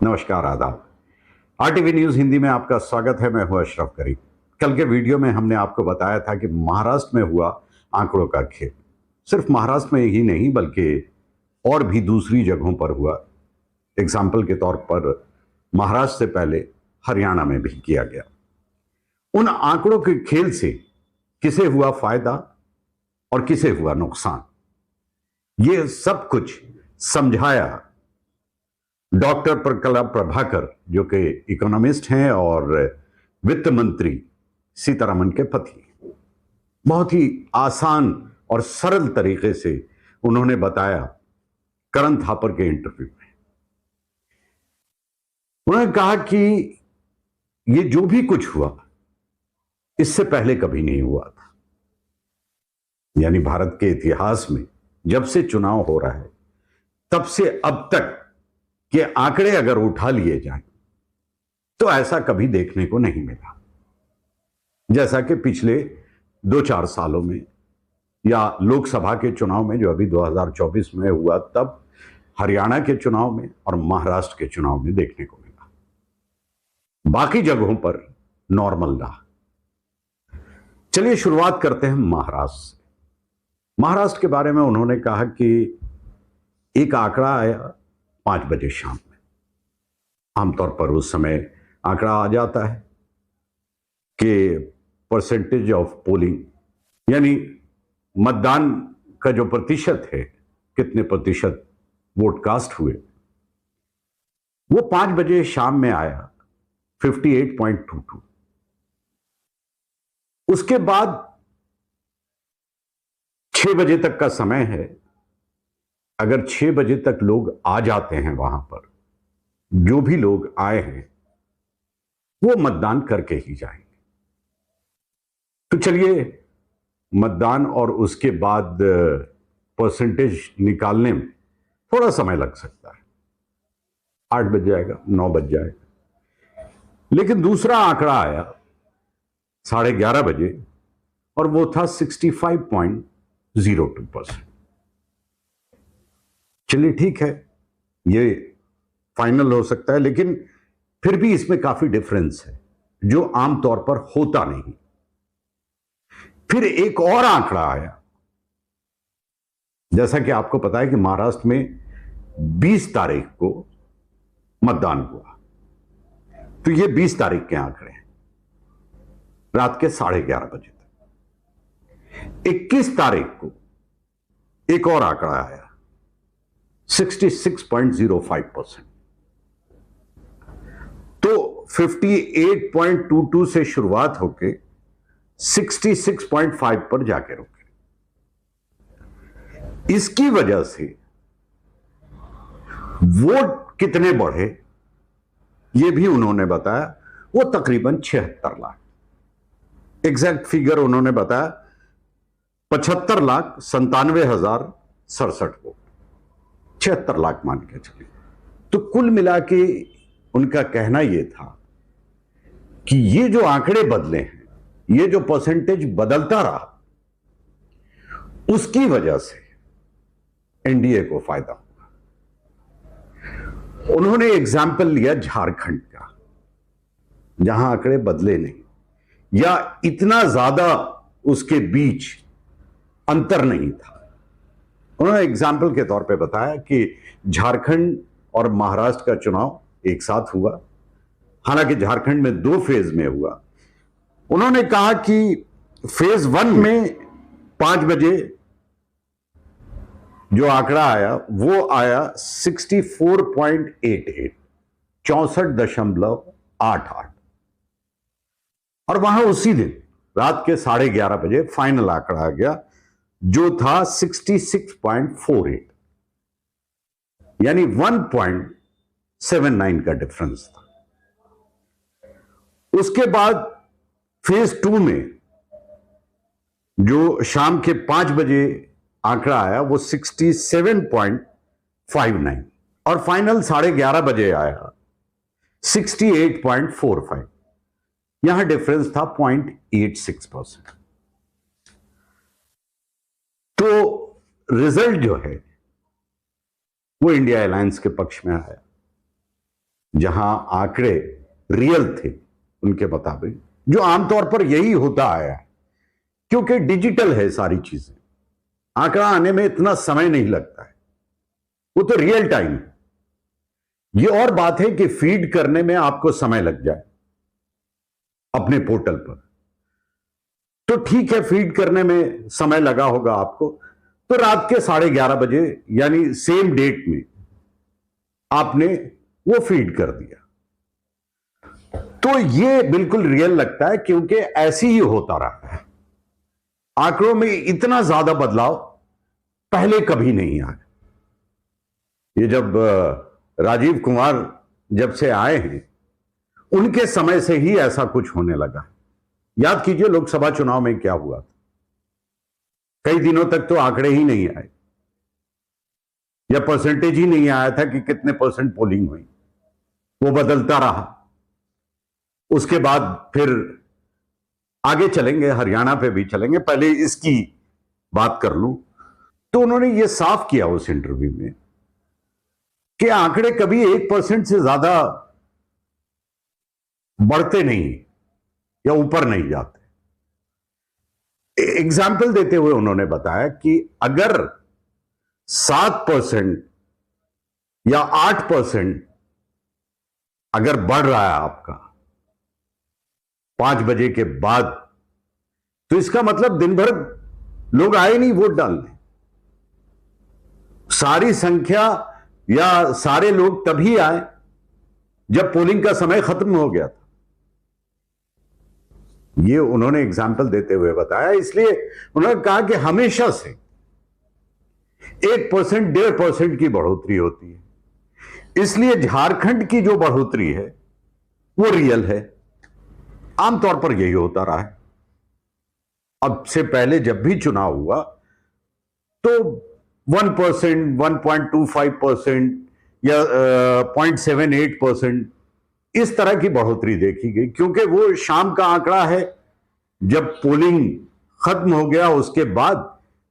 नमस्कार, आदाब। RTV news Hindi में आपका स्वागत है। मैं हूं अशरफ करीम। कल के वीडियो में हमने आपको बताया था कि महाराष्ट्र में हुआ आंकड़ों का खेल। सिर्फ महाराष्ट्र में ही नहीं बल्कि और भी दूसरी जगहों पर हुआ। एग्जाम्पल के तौर पर महाराष्ट्र से पहले हरियाणा में भी किया गया। उन आंकड़ों के खेल से किसे हुआ फायदा और किसे हुआ नुकसान, ये सब कुछ समझाया डॉक्टर प्रकला प्रभाकर, जो कि इकोनॉमिस्ट हैं और वित्त मंत्री सीतारमण के पति। बहुत ही आसान और सरल तरीके से उन्होंने बताया करण थापर के इंटरव्यू में। उन्होंने कहा कि ये जो भी कुछ हुआ इससे पहले कभी नहीं हुआ था। यानी भारत के इतिहास में जब से चुनाव हो रहा है तब से अब तक के आंकड़े अगर उठा लिए जाएं तो ऐसा कभी देखने को नहीं मिला। जैसा कि पिछले 2-4 सालों में या लोकसभा के चुनाव में जो अभी 2024 में हुआ, तब हरियाणा के चुनाव में और महाराष्ट्र के चुनाव में देखने को मिला। बाकी जगहों पर नॉर्मल रहा। चलिए शुरुआत करते हैं महाराष्ट्र से। महाराष्ट्र के बारे में उन्होंने कहा कि एक आंकड़ा आया 5 बजे शाम में। आमतौर पर उस समय आंकड़ा आ जाता है कि परसेंटेज ऑफ पोलिंग, यानी मतदान का जो प्रतिशत है, कितने प्रतिशत वोट कास्ट हुए, वो 5 बजे शाम में आया 58.22। उसके बाद 6 बजे तक का समय है। अगर 6 बजे तक लोग आ जाते हैं वहां पर, जो भी लोग आए हैं वो मतदान करके ही जाएंगे। तो चलिए, मतदान और उसके बाद परसेंटेज निकालने में थोड़ा समय लग सकता है। 8 बज जाएगा, 9 बज जाएगा। लेकिन दूसरा आंकड़ा आया 11:30 बजे और वो था 65.02%। चलिए ठीक है, ये फाइनल हो सकता है, लेकिन फिर भी इसमें काफी डिफरेंस है जो आमतौर पर होता नहीं। फिर एक और आंकड़ा आया। जैसा कि आपको पता है कि महाराष्ट्र में 20 तारीख को मतदान हुआ, तो ये 20 तारीख के आंकड़े हैं, रात के 11:30 बजे तक। 21 तारीख को एक और आंकड़ा आया 66.05%। तो 58.22 से शुरुआत होके 66.5 पर जाके रुके। इसकी वजह से वोट कितने बढ़े ये भी उन्होंने बताया। वो तकरीबन 76 लाख, एग्जैक्ट फिगर उन्होंने बताया 75,97,067 वोट, 76 लाख मान के चलिए। तो कुल मिला के उनका कहना यह था कि ये जो आंकड़े बदले हैं, ये जो परसेंटेज बदलता रहा, उसकी वजह से एनडीए को फायदा हुआ। उन्होंने एग्जाम्पल लिया झारखंड का, जहां आंकड़े बदले नहीं या इतना ज्यादा उसके बीच अंतर नहीं था। उन्होंने एग्जाम्पल के तौर पे बताया कि झारखंड और महाराष्ट्र का चुनाव एक साथ हुआ, हालांकि झारखंड में 2 फेज में हुआ। उन्होंने कहा कि फेज 1 में 5 बजे जो आंकड़ा आया वो आया 64.88, 64.88, और वहां उसी दिन रात के 11:30 बजे फाइनल आंकड़ा आ गया जो था 66.48, यानी 1.79 का डिफरेंस था। उसके बाद फेज 2 में जो शाम के 5 बजे आंकड़ा आया वो 67.59, और फाइनल 11:30 बजे आया 68.45। यहां डिफरेंस था 0.86%। तो रिजल्ट जो है वो इंडिया अलायंस के पक्ष में आया। जहां आंकड़े रियल थे उनके मुताबिक, जो आमतौर पर यही होता आया है, क्योंकि डिजिटल है सारी चीजें, आंकड़ा आने में इतना समय नहीं लगता है, वो तो रियल टाइम है। ये और बात है कि फीड करने में आपको समय लग जाए अपने पोर्टल पर, तो ठीक है, फीड करने में समय लगा होगा आपको, तो रात के 11:30 बजे यानी सेम डेट में आपने वो फीड कर दिया, तो ये बिल्कुल रियल लगता है, क्योंकि ऐसे ही होता रहा है। आंकड़ों में इतना ज्यादा बदलाव पहले कभी नहीं आया। ये जब राजीव कुमार जब से आए हैं, उनके समय से ही ऐसा कुछ होने लगा। याद कीजिए लोकसभा चुनाव में क्या हुआ था, कई दिनों तक तो आंकड़े ही नहीं आए, या परसेंटेज ही नहीं आया था कि कितने परसेंट पोलिंग हुई, वो बदलता रहा। उसके बाद फिर आगे चलेंगे, हरियाणा पे भी चलेंगे, पहले इसकी बात कर लूं। तो उन्होंने ये साफ किया उस इंटरव्यू में कि आंकड़े कभी 1% से ज्यादा बढ़ते नहीं या ऊपर नहीं जाते। एग्जाम्पल देते हुए उन्होंने बताया कि अगर 7% या 8% अगर बढ़ रहा है आपका 5 बजे के बाद, तो इसका मतलब दिन भर लोग आए नहीं वोट डालने। सारी संख्या या सारे लोग तभी आए जब पोलिंग का समय खत्म हो गया था। ये उन्होंने एग्जाम्पल देते हुए बताया। इसलिए उन्होंने कहा कि हमेशा से 1%, 1.5% की बढ़ोतरी होती है, इसलिए झारखंड की जो बढ़ोतरी है वो रियल है। आमतौर पर यही होता रहा है। अब से पहले जब भी चुनाव हुआ तो 1%, 1.25% या 0.78% इस तरह की बढ़ोतरी देखी गई, क्योंकि वो शाम का आंकड़ा है। जब पोलिंग खत्म हो गया उसके बाद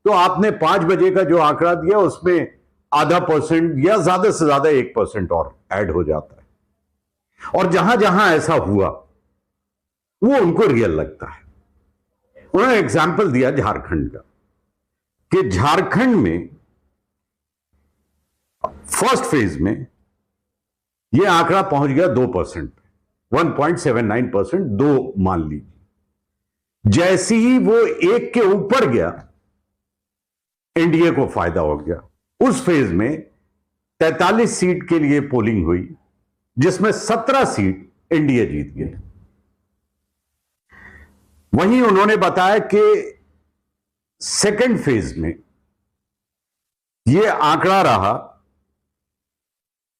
तो आपने 5 बजे का जो आंकड़ा दिया उसमें आधा % या ज्यादा से ज्यादा 1% और ऐड हो जाता है। और जहां जहां ऐसा हुआ वो उनको रियल लगता है। उन्होंने एग्जाम्पल दिया झारखंड का कि झारखंड में फर्स्ट फेज में यह आंकड़ा पहुंच गया 2%, 1.79%, 2 मान लीजिए। जैसे ही वो 1 के ऊपर गया, एनडीए को फायदा हो गया। उस फेज में 43 सीट के लिए पोलिंग हुई, जिसमें 17 सीट एनडीए जीत गए। वहीं उन्होंने बताया कि सेकेंड फेज में यह आंकड़ा रहा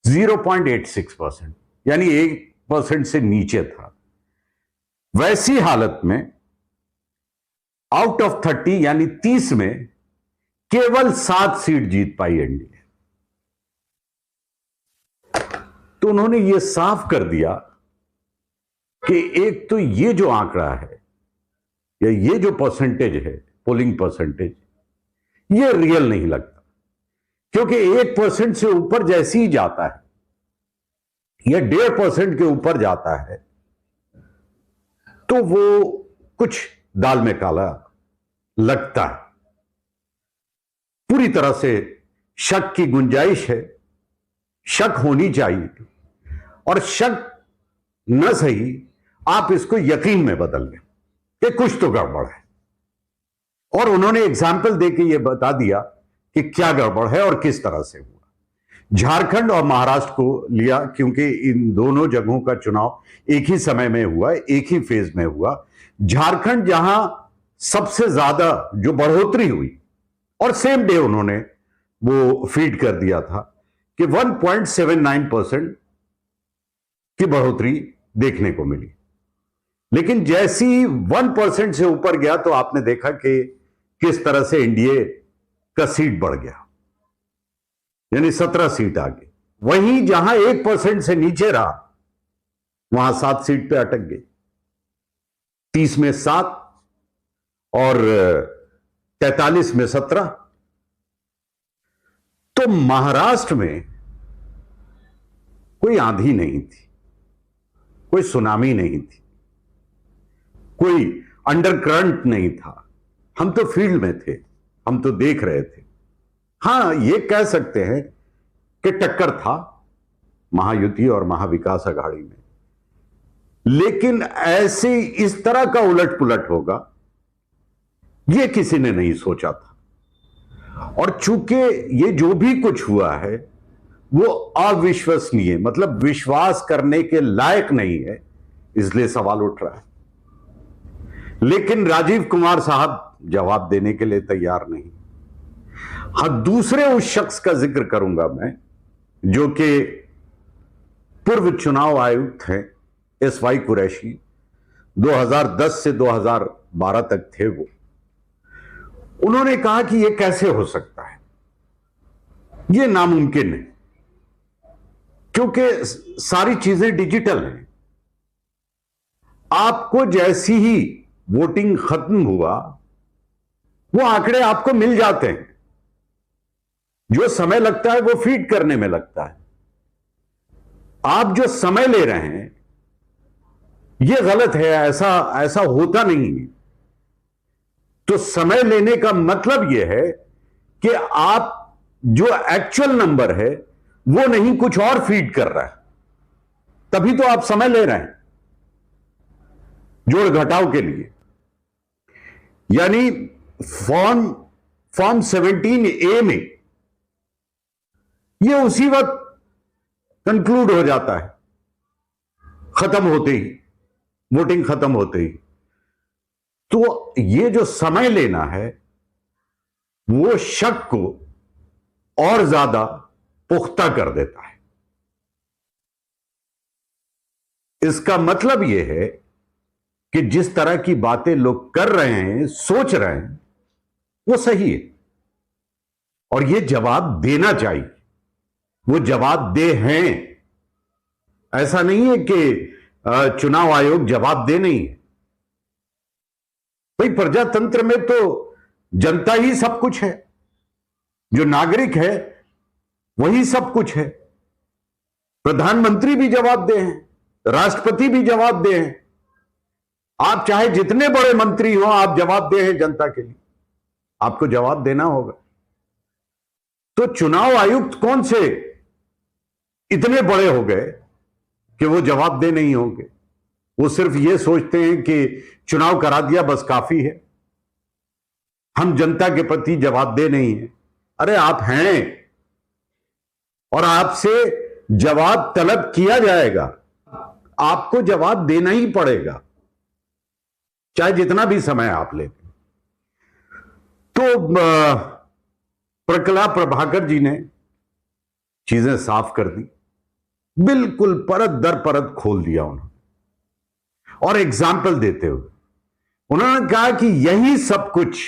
0.86%, यानी 1% से नीचे था। वैसी हालत में आउट ऑफ 30 यानी 30 में केवल 7 सीट जीत पाई एनडीए। तो उन्होंने यह साफ कर दिया कि एक तो ये जो आंकड़ा है या ये जो परसेंटेज है, पोलिंग परसेंटेज, ये रियल नहीं लगता, क्योंकि 1% से ऊपर जैसे ही जाता है या 1.5% के ऊपर जाता है तो वो कुछ दाल में काला लगता है। पूरी तरह से शक की गुंजाइश है, शक होनी चाहिए, और शक न सही आप इसको यकीन में बदल लें कि कुछ तो गड़बड़ है। और उन्होंने एग्जाम्पल देके यह बता दिया कि क्या गड़बड़ है और किस तरह से हुआ। झारखंड और महाराष्ट्र को लिया क्योंकि इन दोनों जगहों का चुनाव एक ही समय में हुआ, एक ही फेज में हुआ। झारखंड जहां सबसे ज्यादा जो बढ़ोतरी हुई, और सेम डे उन्होंने वो फीड कर दिया था कि 1.79% की बढ़ोतरी देखने को मिली। लेकिन जैसी 1% से ऊपर गया तो आपने देखा कि किस तरह से एनडीए का सीट बढ़ गया, यानी 17 सीट आ गई। वहीं जहां 1% से नीचे रहा वहां 7 सीट पे अटक गई, 30 में 7 और 43 में 17। तो महाराष्ट्र में कोई आंधी नहीं थी, कोई सुनामी नहीं थी, कोई अंडरकरंट नहीं था। हम तो फील्ड में थे, हम तो देख रहे थे। हां, यह कह सकते हैं कि टक्कर था महायुति और महाविकास आघाड़ी में, लेकिन ऐसे इस तरह का उलट पुलट होगा यह किसी ने नहीं सोचा था। और चूंकि यह जो भी कुछ हुआ है वो अविश्वसनीय, मतलब विश्वास करने के लायक नहीं है, इसलिए सवाल उठ रहा है। लेकिन राजीव कुमार साहब जवाब देने के लिए तैयार नहीं। हां, दूसरे उस शख्स का जिक्र करूंगा मैं, जो कि पूर्व चुनाव आयुक्त हैं, एसवाई कुरैशी। 2010 से 2012 तक थे वो। उन्होंने कहा कि यह कैसे हो सकता है, यह नामुमकिन है, क्योंकि सारी चीजें डिजिटल हैं। आपको जैसी ही वोटिंग खत्म हुआ, वो आंकड़े आपको मिल जाते हैं। जो समय लगता है वो फीड करने में लगता है। आप जो समय ले रहे हैं ये गलत है, ऐसा होता नहीं है। तो समय लेने का मतलब यह है कि आप जो एक्चुअल नंबर है वो नहीं, कुछ और फीड कर रहा है, तभी तो आप समय ले रहे हैं जोड़ घटाव के लिए। यानी फॉर्म 17A में यह उसी वक्त कंक्लूड हो जाता है, खत्म होते ही, वोटिंग खत्म होते ही। तो यह जो समय लेना है वो शक को और ज्यादा पुख्ता कर देता है। इसका मतलब यह है कि जिस तरह की बातें लोग कर रहे हैं, सोच रहे हैं, वो सही है और यह जवाब देना चाहिए। वो जवाबदेह हैं। ऐसा नहीं है कि चुनाव आयोग जवाबदेह नहीं है। भाई, प्रजातंत्र में तो जनता ही सब कुछ है, जो नागरिक है वही सब कुछ है। प्रधानमंत्री भी जवाबदेह हैं, राष्ट्रपति भी जवाबदेह हैं। आप चाहे जितने बड़े मंत्री हो, आप जवाबदेह हैं जनता के लिए, आपको जवाब देना होगा। तो चुनाव आयुक्त कौन से इतने बड़े हो गए कि वो जवाबदेह नहीं होंगे? वो सिर्फ ये सोचते हैं कि चुनाव करा दिया बस काफी है, हम जनता के प्रति जवाबदेह नहीं है। अरे आप हैं और आपसे जवाब तलब किया जाएगा, आपको जवाब देना ही पड़ेगा, चाहे जितना भी समय आप लेते। तो प्रकला प्रभाकर जी ने चीजें साफ कर दी, बिल्कुल परत दर परत खोल दिया उन्होंने। और एग्जाम्पल देते हुए उन्होंने कहा कि यही सब कुछ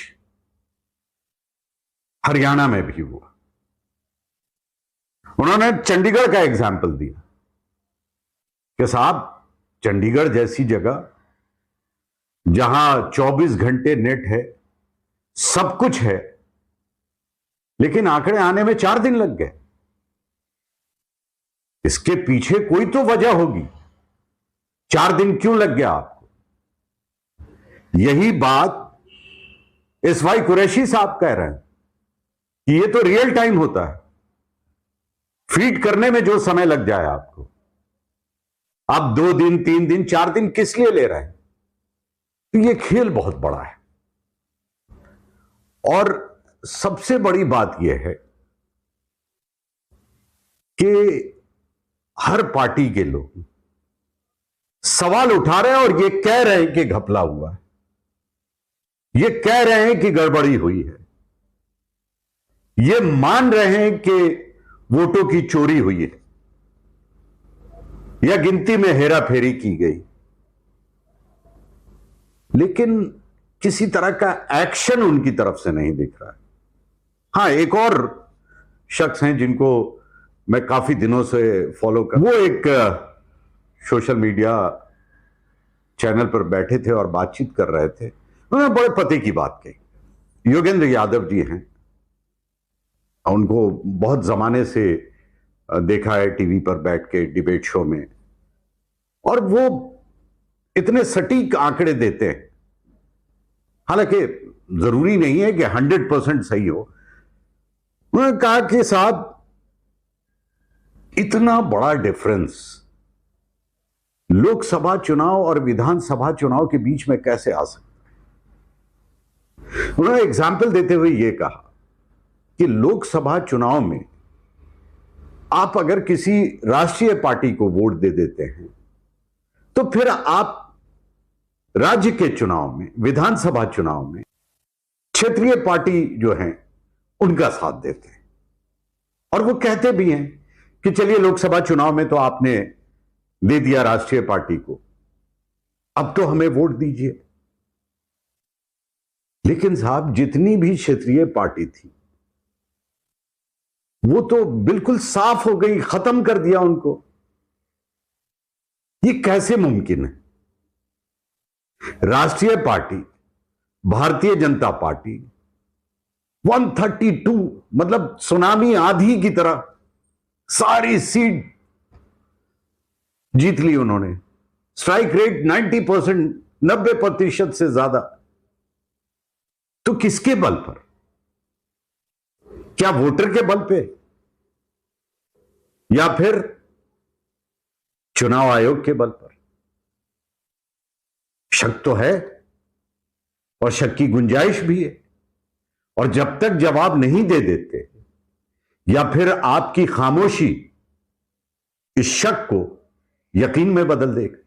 हरियाणा में भी हुआ। उन्होंने चंडीगढ़ का एग्जाम्पल दिया कि साहब, चंडीगढ़ जैसी जगह जहां 24 घंटे नेट है, सब कुछ है, लेकिन आंकड़े आने में 4 दिन लग गए। इसके पीछे कोई तो वजह होगी, 4 दिन क्यों लग गया आपको? यही बात एसवाई कुरैशी साहब कह रहे हैं कि ये तो रियल टाइम होता है, फीड करने में जो समय लग जाए आपको, आप 2 दिन 3 दिन 4 दिन किस लिए ले रहे हैं? तो ये खेल बहुत बड़ा है। और सबसे बड़ी बात यह है कि हर पार्टी के लोग सवाल उठा रहे हैं और ये कह रहे हैं कि घपला हुआ है, ये कह रहे हैं कि गड़बड़ी हुई है, ये मान रहे हैं कि वोटों की चोरी हुई है या गिनती में हेरा फेरी की गई, लेकिन किसी तरह का एक्शन उनकी तरफ से नहीं दिख रहा है। हां, एक और शख्स हैं जिनको मैं काफी दिनों से फॉलो कर, वो एक सोशल मीडिया चैनल पर बैठे थे और बातचीत कर रहे थे। उन्होंने बड़े पते की बात कही। योगेंद्र यादव जी हैं, उनको बहुत जमाने से देखा है टीवी पर बैठ के डिबेट शो में, और वो इतने सटीक आंकड़े देते हैं। हालांकि जरूरी नहीं है कि 100% सही हो। उन्होंने कहा कि साहब, इतना बड़ा डिफरेंस लोकसभा चुनाव और विधानसभा चुनाव के बीच में कैसे आ सकता। उन्होंने एग्जाम्पल देते हुए यह कहा कि लोकसभा चुनाव में आप अगर किसी राष्ट्रीय पार्टी को वोट दे देते हैं तो फिर आप राज्य के चुनाव में, विधानसभा चुनाव में क्षेत्रीय पार्टी जो है उनका साथ देते हैं। और वो कहते भी हैं कि चलिए लोकसभा चुनाव में तो आपने दे दिया राष्ट्रीय पार्टी को, अब तो हमें वोट दीजिए। लेकिन साहब, जितनी भी क्षेत्रीय पार्टी थी वो तो बिल्कुल साफ हो गई, खत्म कर दिया उनको। ये कैसे मुमकिन है? राष्ट्रीय पार्टी, भारतीय जनता पार्टी 132, मतलब सुनामी आंधी की तरह सारी सीट जीत ली उन्होंने। स्ट्राइक रेट 90%, 90% से ज्यादा। तो किसके बल पर? क्या वोटर के बल पे, या फिर चुनाव आयोग के बल पर? शक तो है, और शक की गुंजाइश भी है। और जब तक जवाब नहीं दे देते, या फिर आपकी खामोशी इस शक को यकीन में बदल देगा।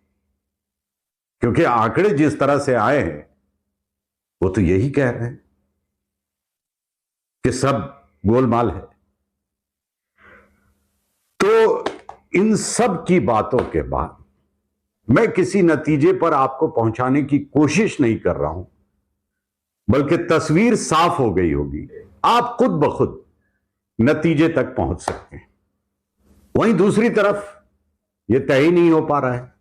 क्योंकि आंकड़े जिस तरह से आए हैं वो तो यही कह रहे हैं कि सब गोलमाल है। तो इन सब की बातों के बाद मैं किसी नतीजे पर आपको पहुंचाने की कोशिश नहीं कर रहा हूं, बल्कि तस्वीर साफ हो गई होगी। आप खुद ब खुद नतीजे तक पहुंच सकते हैं। वहीं दूसरी तरफ यह तय ही नहीं हो पा रहा है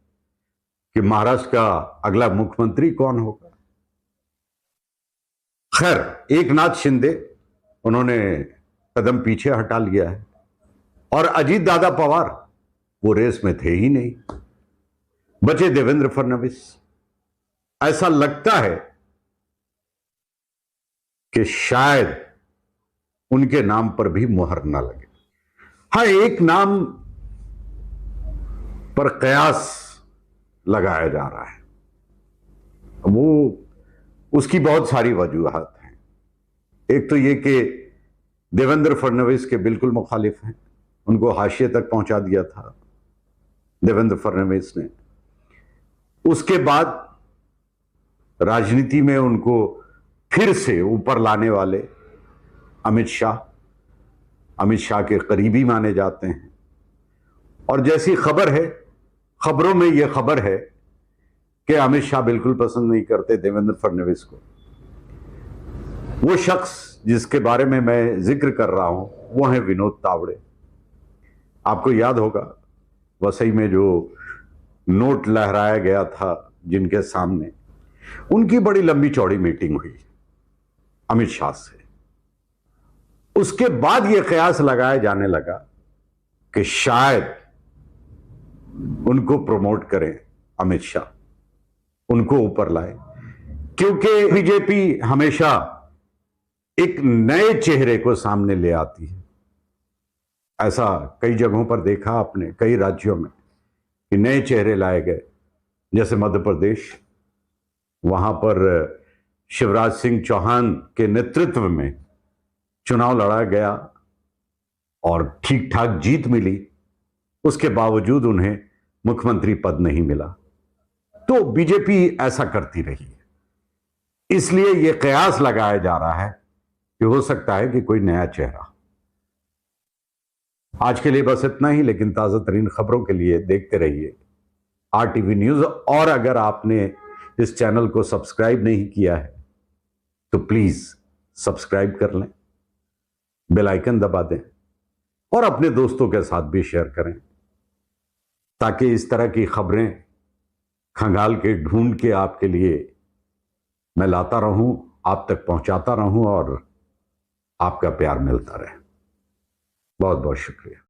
कि महाराष्ट्र का अगला मुख्यमंत्री कौन होगा। खैर, एकनाथ शिंदे, उन्होंने कदम पीछे हटा लिया है, और अजीत दादा पवार वो रेस में थे ही नहीं। बचे देवेंद्र फडणवीस। ऐसा लगता है कि शायद उनके नाम पर भी मुहर ना लगे। हाँ, एक नाम पर कयास लगाया जा रहा है। वो, उसकी बहुत सारी वजूहात हैं। एक तो ये कि देवेंद्र फडणवीस के बिल्कुल मुखालिफ हैं, उनको हाशिए तक पहुंचा दिया था देवेंद्र फडणवीस ने। उसके बाद राजनीति में उनको फिर से ऊपर लाने वाले अमित शाह के करीबी माने जाते हैं। और जैसी खबर है, खबरों में यह खबर है कि अमित शाह बिल्कुल पसंद नहीं करते देवेंद्र फडणवीस को। वो शख्स जिसके बारे में मैं जिक्र कर रहा हूं वो है विनोद तावड़े। आपको याद होगा वसई में जो नोट लहराया गया था जिनके सामने, उनकी बड़ी लंबी चौड़ी मीटिंग हुई अमित शाह से। उसके बाद यह कयास लगाया जाने लगा कि शायद उनको प्रमोट करें अमित शाह, उनको ऊपर लाए। क्योंकि बीजेपी हमेशा एक नए चेहरे को सामने ले आती है। ऐसा कई जगहों पर देखा आपने, कई राज्यों में, कि नए चेहरे लाए गए। जैसे मध्य प्रदेश, वहां पर शिवराज सिंह चौहान के नेतृत्व में चुनाव लड़ा गया और ठीक ठाक जीत मिली। उसके बावजूद उन्हें मुख्यमंत्री पद नहीं मिला। तो बीजेपी ऐसा करती रही है। इसलिए यह कयास लगाया जा रहा है कि हो सकता है कि कोई नया चेहरा। आज के लिए बस इतना ही, लेकिन ताजा तरीन खबरों के लिए देखते रहिए RTV न्यूज। और अगर आपने इस चैनल को सब्सक्राइब नहीं किया है तो प्लीज सब्सक्राइब कर लें, बेल आइकन दबा दें और अपने दोस्तों के साथ भी शेयर करें, ताकि इस तरह की खबरें खंगाल के ढूंढ के आपके लिए मैं लाता रहूं, आप तक पहुंचाता रहूं और आपका प्यार मिलता रहे। बहुत बहुत शुक्रिया।